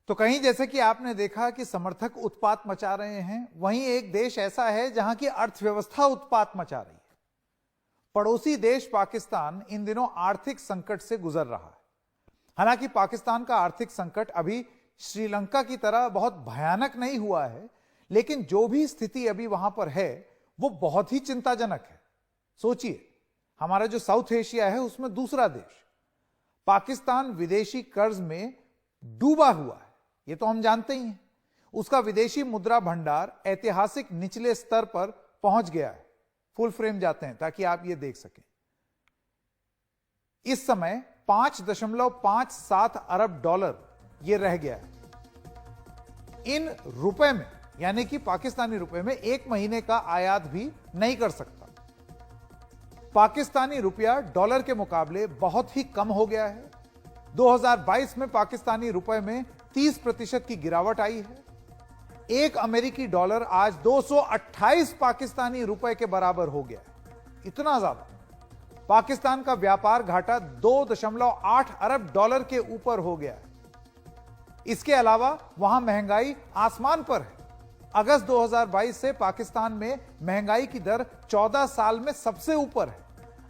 तो कहीं जैसे कि आपने देखा कि समर्थक उत्पात मचा रहे हैं, वहीं एक देश ऐसा है जहां की अर्थव्यवस्था उत्पात मचा रही है। पड़ोसी देश पाकिस्तान इन दिनों आर्थिक संकट से गुजर रहा है। हालांकि पाकिस्तान का आर्थिक संकट अभी श्रीलंका की तरह बहुत भयानक नहीं हुआ है, लेकिन जो भी स्थिति अभी वहां पर है वो बहुत ही चिंताजनक है। सोचिए, हमारा जो साउथ एशिया है उसमें दूसरा देश पाकिस्तान विदेशी कर्ज में डूबा हुआ है, ये तो हम जानते ही हैं। उसका विदेशी मुद्रा भंडार ऐतिहासिक निचले स्तर पर पहुंच गया है। फुल फ्रेम जाते हैं ताकि आप ये देख सकें। इस समय 5.57 अरब डॉलर ये रह गया है। इन रुपए में, यानी कि पाकिस्तानी रुपए में, एक महीने का आयात भी नहीं कर सकता। पाकिस्तानी रुपया डॉलर के मुकाबले बहुत ही कम हो गया है। 2022 में पाकिस्तानी रुपए में 30% की गिरावट आई है। एक अमेरिकी डॉलर आज 228 पाकिस्तानी रुपए के बराबर हो गया है। इतना ज्यादा। पाकिस्तान का व्यापार घाटा 2.8 अरब डॉलर के ऊपर हो गया है। इसके अलावा वहां महंगाई आसमान पर है। अगस्त 2022 से पाकिस्तान में महंगाई की दर 14 साल में सबसे ऊपर है।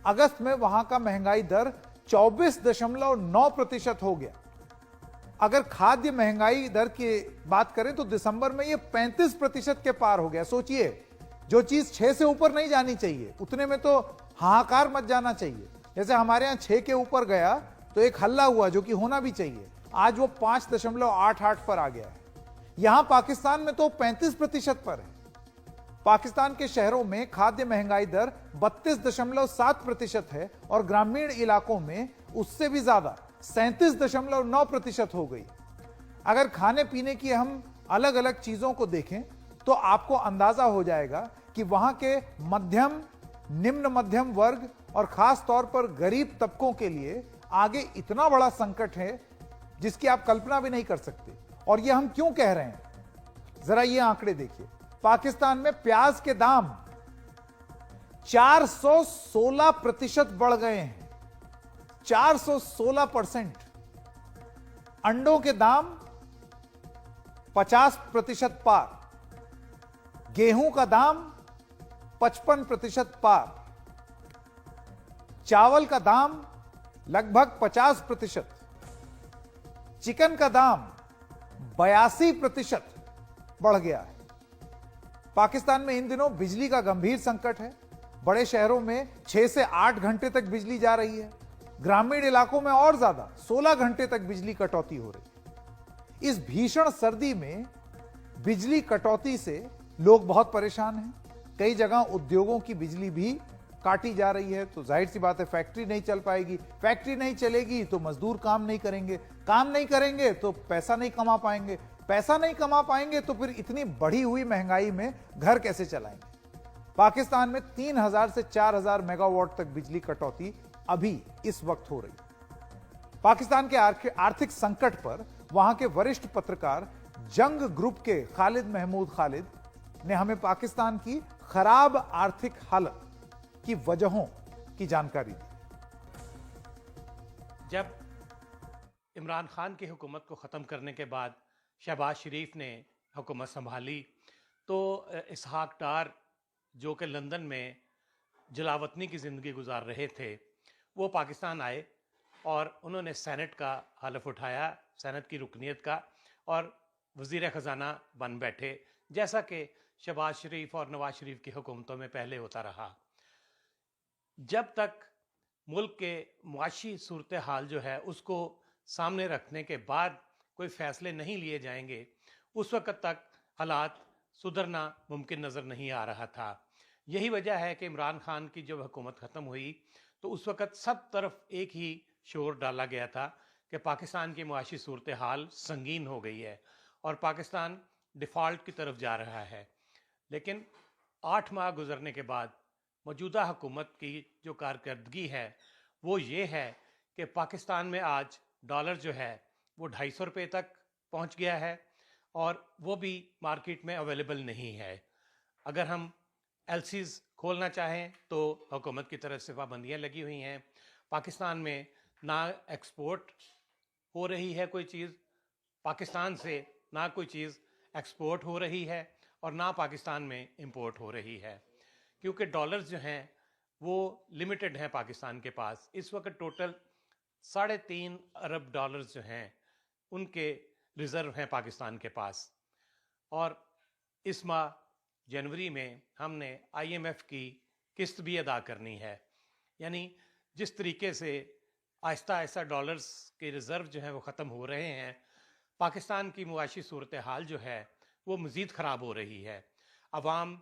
अगस्त में वहां का महंगाई दर 24.9% हो गया। अगर खाद्य महंगाई दर की बात करें तो दिसंबर में यह 35% के पार हो गया। सोचिए, जो चीज 6 से ऊपर नहीं जानी चाहिए उतने में तो हाहाकार मच जाना चाहिए। जैसे हमारे यहां 6 के ऊपर गया तो एक हल्ला हुआ, जो कि होना भी चाहिए। आज वो 5.88 पर आ गया है। यहां पाकिस्तान में तो 35% पर है। पाकिस्तान के शहरों में खाद्य महंगाई दर 32.7% है और ग्रामीण इलाकों में उससे भी ज्यादा 37.9% हो गई। अगर खाने पीने की हम अलग अलग चीजों को देखें तो आपको अंदाजा हो जाएगा कि वहां के मध्यम, निम्न मध्यम वर्ग और खास तौर पर गरीब तबकों के लिए आगे इतना बड़ा संकट है जिसकी आप कल्पना भी नहीं कर सकते। और यह हम क्यों कह रहे हैं, जरा ये आंकड़े देखिए। पाकिस्तान में प्याज के दाम 416% बढ़ गए हैं। 416%। अंडों के दाम 50% पार। गेहूं का दाम 55% पार। चावल का दाम लगभग 50%। चिकन का दाम 82% बढ़ गया है। पाकिस्तान में इन दिनों बिजली का गंभीर संकट है। बड़े शहरों में 6 से 8 घंटे तक बिजली जा रही है। ग्रामीण इलाकों में और ज्यादा 16 घंटे तक बिजली कटौती हो रही है। इस भीषण सर्दी में बिजली कटौती से लोग बहुत परेशान हैं। कई जगह उद्योगों की बिजली भी काटी जा रही है। तो जाहिर सी बात है, फैक्ट्री नहीं चल पाएगी। फैक्ट्री नहीं चलेगी तो मजदूर काम नहीं करेंगे। काम नहीं करेंगे तो पैसा नहीं कमा पाएंगे। पैसा नहीं कमा पाएंगे तो फिर इतनी बढ़ी हुई महंगाई में घर कैसे चलाएंगे। पाकिस्तान में 3000 से 4000 मेगावाट तक बिजली कटौती अभी इस वक्त हो रही है। पाकिस्तान के आर्थिक संकट पर वहां के वरिष्ठ पत्रकार जंग ग्रुप के खालिद महमूद खालिद ने हमें पाकिस्तान की खराब आर्थिक हालत की वजहों की जानकारी दी। जब इमरान खान की हुकूमत को ख़त्म करने के बाद शहबाज शरीफ ने हुकूमत संभाली तो इसहाक डार, जो कि लंदन में जलावतनी की ज़िंदगी गुजार रहे थे, वो पाकिस्तान आए और उन्होंने सेनेट का हलफ उठाया, सेनेट की रुकनीत का, और वज़ीर ख़जाना बन बैठे, जैसा कि शहबाज शरीफ और नवाज शरीफ की हुकूमतों में पहले होता रहा। जब तक मुल्क के मुआशी सूरत हाल जो है उसको सामने रखने के बाद कोई फ़ैसले नहीं लिए जाएंगे, उस वक़्त तक हालात सुधरना मुमकिन नज़र नहीं आ रहा था। यही वजह है कि इमरान खान की जब हुकूमत ख़त्म हुई तो उस वक़्त सब तरफ एक ही शोर डाला गया था कि पाकिस्तान की मुआशी सूरत हाल संगीन हो गई है और पाकिस्तान डिफ़ॉल्ट की तरफ जा रहा है। लेकिन 8 माह गुजरने के बाद मौजूदा हुकूमत की जो कारकर्दगी है वो ये है कि पाकिस्तान में आज डॉलर जो है वो 250 रुपये तक पहुंच गया है और वो भी मार्केट में अवेलेबल नहीं है। अगर हम एलसीज खोलना चाहें तो हुकूमत की तरफ से पाबंदियां लगी हुई हैं। पाकिस्तान में ना एक्सपोर्ट हो रही है कोई चीज़, पाकिस्तान से ना कोई चीज़ एक्सपोर्ट हो रही है और ना पाकिस्तान में इंपोर्ट हो रही है, क्योंकि डॉलर्स जो हैं वो लिमिटेड हैं पाकिस्तान के पास। इस वक्त टोटल 3.5 अरब डॉलर्स जो हैं उनके रिज़र्व हैं पाकिस्तान के पास। और इस माह जनवरी में हमने IMF की किस्त भी अदा करनी है। यानी जिस तरीके से आहिस्ता आहिस्ता डॉलर्स के रिज़र्व जो हैं वो ख़त्म हो रहे हैं, पाकिस्तान की मुआशी सूरत हाल जो है वो मज़ीद ख़राब हो रही है। अवाम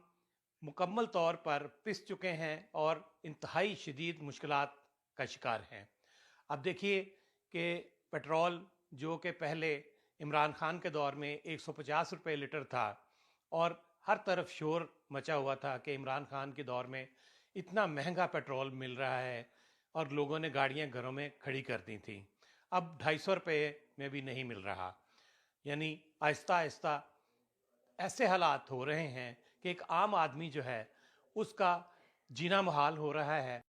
मुकम्मल तौर पर पिस चुके हैं और इंतहाई शदीद मुश्किलात का शिकार हैं। अब देखिए कि पेट्रोल जो कि पहले इमरान खान के दौर में 150 रुपये लीटर था और हर तरफ शोर मचा हुआ था कि इमरान खान के दौर में इतना महंगा पेट्रोल मिल रहा है और लोगों ने गाड़ियां घरों में खड़ी कर दी थी, अब 250 रुपये में भी नहीं मिल रहा। यानी आहिस्ता आहिस्ता ऐसे हालात हो रहे हैं कि एक आम आदमी जो है उसका जीना मुहाल हो रहा है।